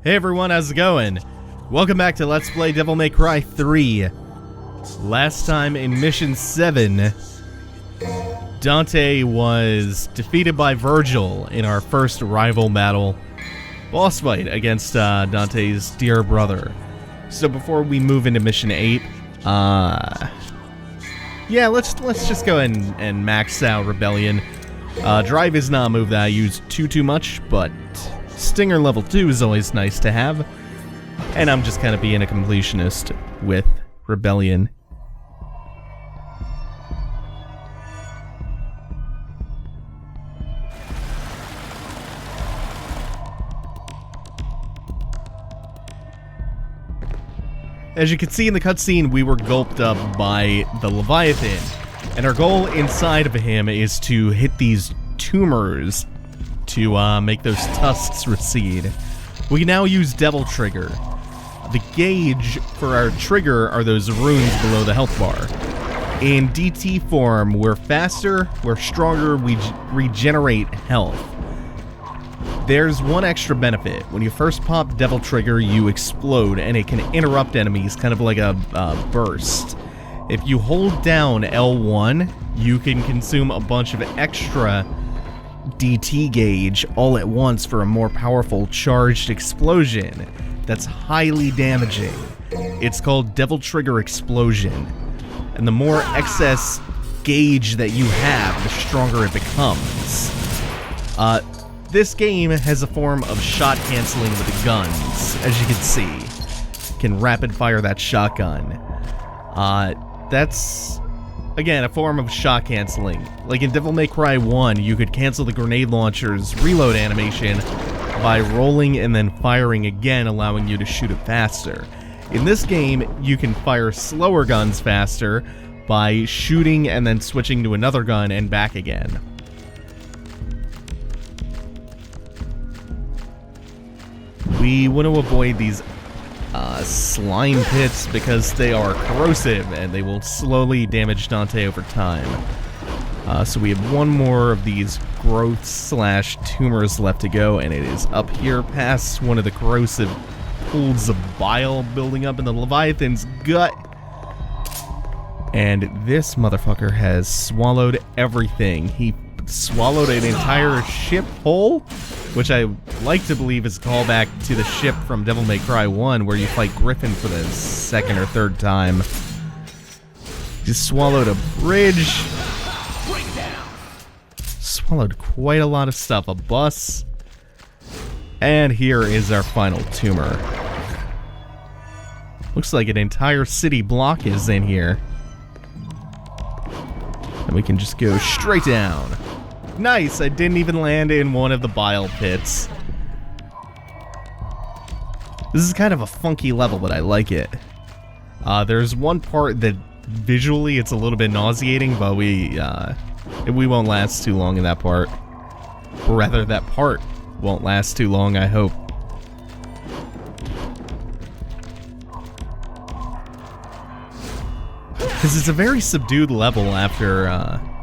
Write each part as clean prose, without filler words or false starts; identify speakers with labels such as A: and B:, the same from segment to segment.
A: Hey everyone, how's it going? Welcome back to Let's Play Devil May Cry 3. Last time in Mission 7, Dante was defeated by Vergil in our first rival battle boss fight against Dante's dear brother. So before we move into Mission 8, yeah, let's just go ahead and max out Rebellion. Drive is not a move that I use too much, but Stinger level 2 is always nice to have, and I'm just kind of being a completionist with Rebellion. As you can see in the cutscene, we were gulped up by the Leviathan, and our goal inside of him is to hit these tumors to make those tusks recede. We can now use Devil Trigger. The gauge for our trigger are those runes below the health bar. In DT form, we're faster, we're stronger, we regenerate health. There's one extra benefit. When you first pop Devil Trigger, you explode, and it can interrupt enemies, kind of like a burst. If you hold down L1, you can consume a bunch of extra DT gauge all at once for a more powerful charged explosion that's highly damaging. It's called Devil Trigger Explosion, and the more excess gauge that you have, the stronger it becomes. This game has a form of shot canceling with the guns, as you can see. You can rapid fire that shotgun. That's again, a form of shot canceling. Like in Devil May Cry 1, you could cancel the grenade launcher's reload animation by rolling and then firing again, allowing you to shoot it faster. In this game, you can fire slower guns faster by shooting and then switching to another gun and back again. We want to avoid these slime pits because they are corrosive and they will slowly damage Dante over time. So we have one more of these growth/tumors left to go, and it is up here past one of the corrosive pools of bile building up in the Leviathan's gut. And this motherfucker has swallowed everything. He swallowed an entire ship whole, which I like to believe is a callback to the ship from Devil May Cry 1, where you fight Griffin for the second or third time. Just swallowed a bridge. Swallowed quite a lot of stuff. A bus. And here is our final tumor. Looks like an entire city block is in here. And we can just go straight down. Nice, I didn't even land in one of the bile pits. This is kind of a funky level, but I like it. There's one part that visually it's a little bit nauseating, but we won't last too long in that part. Or rather, that part won't last too long, I hope. Because it's a very subdued level after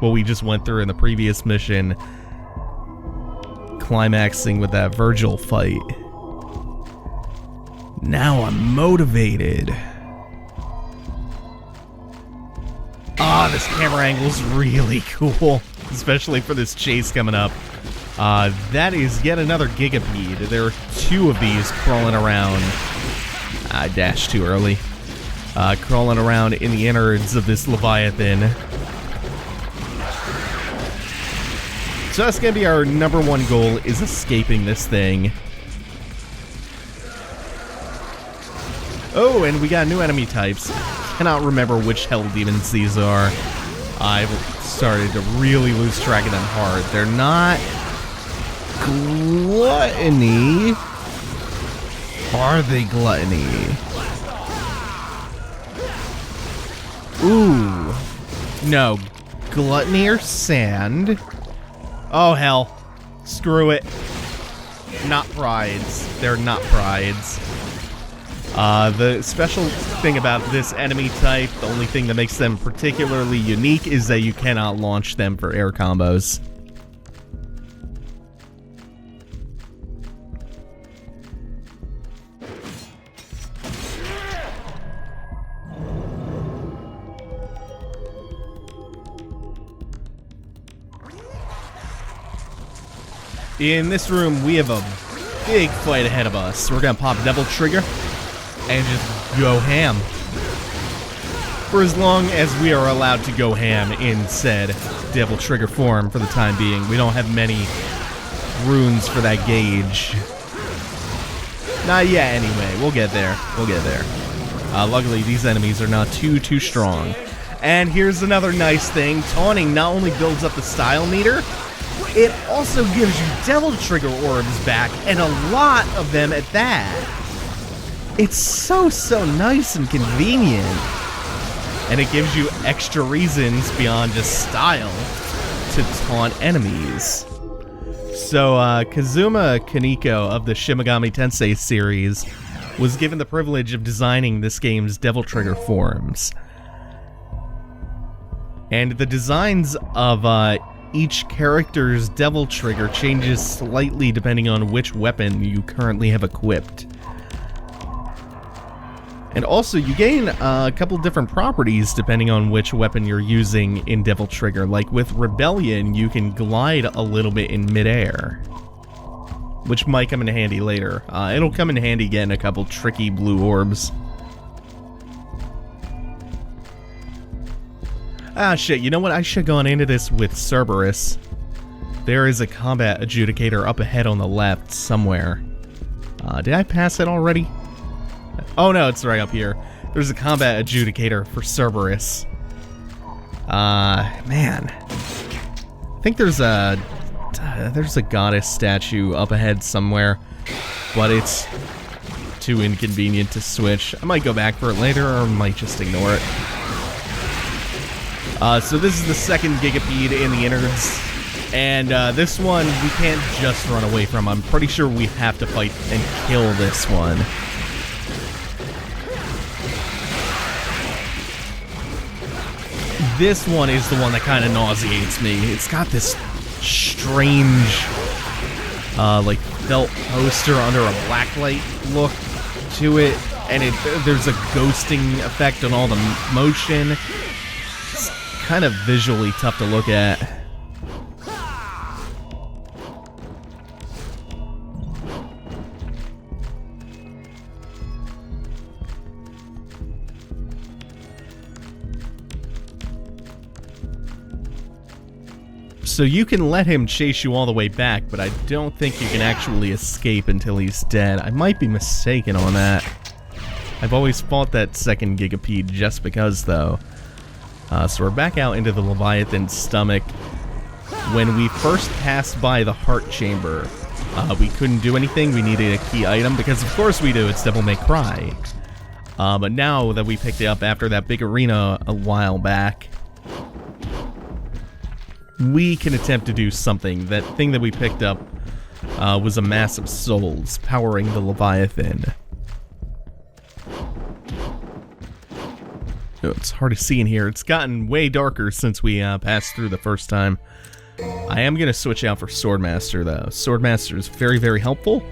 A: what we just went through in the previous mission, climaxing with that Vergil fight. Now I'm motivated. This camera angle's really cool, especially for this chase coming up. That is yet another Gigapede. There are two of these crawling around. I dashed too early. crawling around in the innards of this Leviathan. So that's gonna be our number one goal, is escaping this thing. Oh, and we got new enemy types. Cannot remember which hell demons these are. I've started to really lose track of them hard. They're not gluttony. Are they gluttony? Ooh. No. Gluttony or sand? Oh, hell. Screw it. Not prides. They're not prides. The special thing about this enemy type, the only thing that makes them particularly unique, is that you cannot launch them for air combos. In this room, we have a big fight ahead of us. We're gonna pop Devil Trigger and just go ham. For as long as we are allowed to go ham in said Devil Trigger form for the time being. We don't have many runes for that gauge. Not yet, anyway. We'll get there. We'll get there. Luckily, these enemies are not too strong. And here's another nice thing. Taunting not only builds up the style meter, it also gives you Devil Trigger orbs back, and a lot of them at that. It's so nice and convenient. And it gives you extra reasons beyond just style to taunt enemies. So, Kazuma Kaneko of the Shin Megami Tensei series was given the privilege of designing this game's Devil Trigger forms. And the designs of each character's Devil Trigger changes slightly depending on which weapon you currently have equipped. And also, you gain a couple different properties depending on which weapon you're using in Devil Trigger. Like with Rebellion, you can glide a little bit in midair, which might come in handy later. It'll come in handy getting a couple tricky blue orbs. Ah, shit, you know what? I should have gone into this with Cerberus. There is a combat adjudicator up ahead on the left somewhere. Did I pass it already? Oh no, it's right up here. There's a combat adjudicator for Cerberus. Man. I think there's a goddess statue up ahead somewhere, but it's too inconvenient to switch. I might go back for it later, or I might just ignore it. So this is the second Gigapede in the innards, and this one we can't just run away from. I'm pretty sure we have to fight and kill this one. This one is the one that kind of nauseates me. It's got this strange, like felt poster under a blacklight look to it, and there's a ghosting effect on all the motion. It's kind of visually tough to look at. So you can let him chase you all the way back, but I don't think you can actually escape until he's dead. I might be mistaken on that. I've always fought that second Gigapede just because, though. So we're back out into the Leviathan's stomach. When we first passed by the heart chamber, we couldn't do anything. We needed a key item, because of course we do. It's Devil May Cry. But now that we picked it up after that big arena a while back, we can attempt to do something. That thing that we picked up was a mass of souls powering the Leviathan. Oh, it's hard to see in here. It's gotten way darker since we passed through the first time. I am going to switch out for Swordmaster, though. Swordmaster is very, very helpful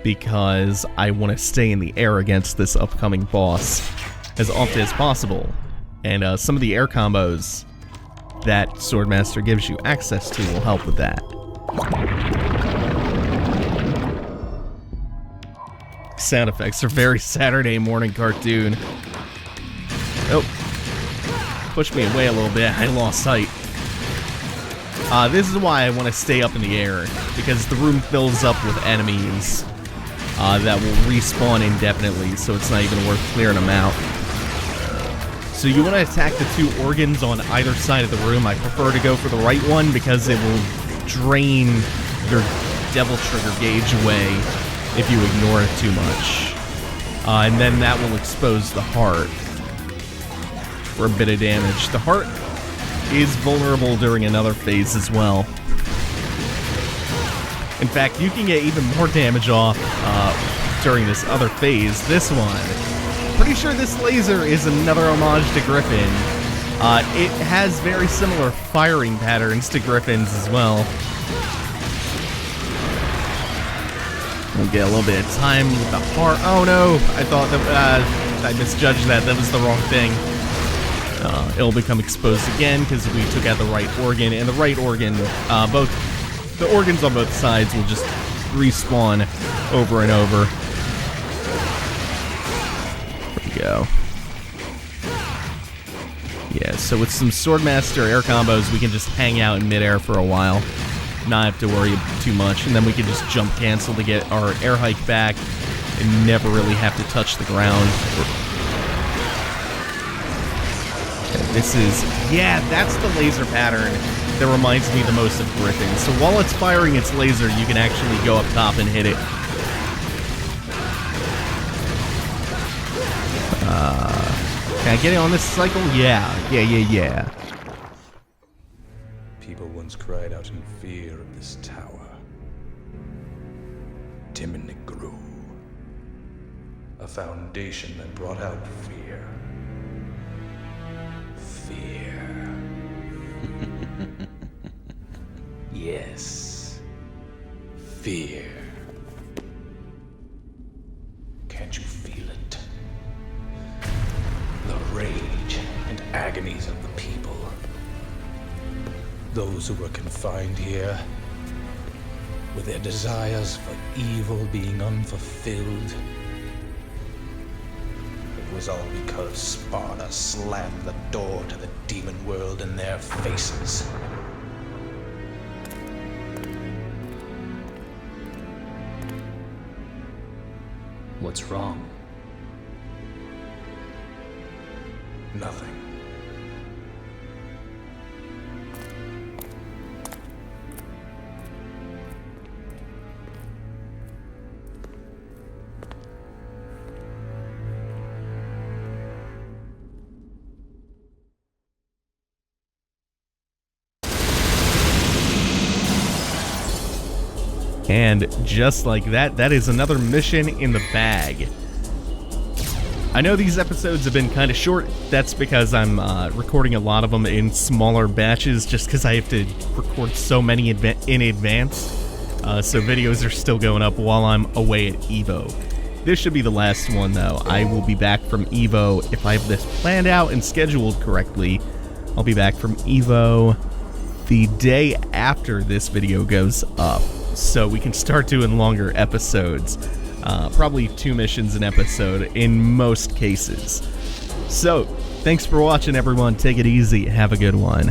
A: because I want to stay in the air against this upcoming boss as often as possible. And some of the air combos that Swordmaster gives you access to will help with that. Sound effects are very Saturday morning cartoon. Oh, pushed me away a little bit. I lost sight. This is why I want to stay up in the air, because the room fills up with enemies that will respawn indefinitely, so it's not even worth clearing them out. So you want to attack the two organs on either side of the room. I prefer to go for the right one because it will drain your devil trigger gauge away if you ignore it too much. And then that will expose the heart for a bit of damage. The heart is vulnerable during another phase as well. In fact, you can get even more damage off during this other phase. This one, pretty sure this laser is another homage to Griffin. It has very similar firing patterns to Griffin's as well. We'll get a little bit of time with the heart. Oh no, I thought that I misjudged that. That was the wrong thing. It'll become exposed again because we took out the right organ, and the right organ, both the organs on both sides will just respawn over and over. There we go. Yeah, so with some Swordmaster air combos, we can just hang out in midair for a while, not have to worry too much, and then we can just jump cancel to get our air hike back and never really have to touch the ground. This is, yeah, that's the laser pattern that reminds me the most of Griffin. So while it's firing its laser, you can actually go up top and hit it. Can I get it on this cycle? Yeah.
B: People once cried out in fear of this tower. Timid it grew. A foundation that brought out fear. Fear. Yes. Fear. Can't you feel it? The rage and agonies of the people. Those who were confined here, with their desires for evil being unfulfilled. It was all because Sparta slammed the door to the demon world in their faces.
C: What's wrong?
B: Nothing.
A: And just like that, that is another mission in the bag. I know these episodes have been kind of short. That's because I'm recording a lot of them in smaller batches just because I have to record so many in advance. So videos are still going up while I'm away at EVO. This should be the last one though. I will be back from EVO if I have this planned out and scheduled correctly. I'll be back from EVO the day after this video goes up. So we can start doing longer episodes. Probably 2 missions an episode in most cases. So, thanks for watching everyone. Take it easy. Have a good one.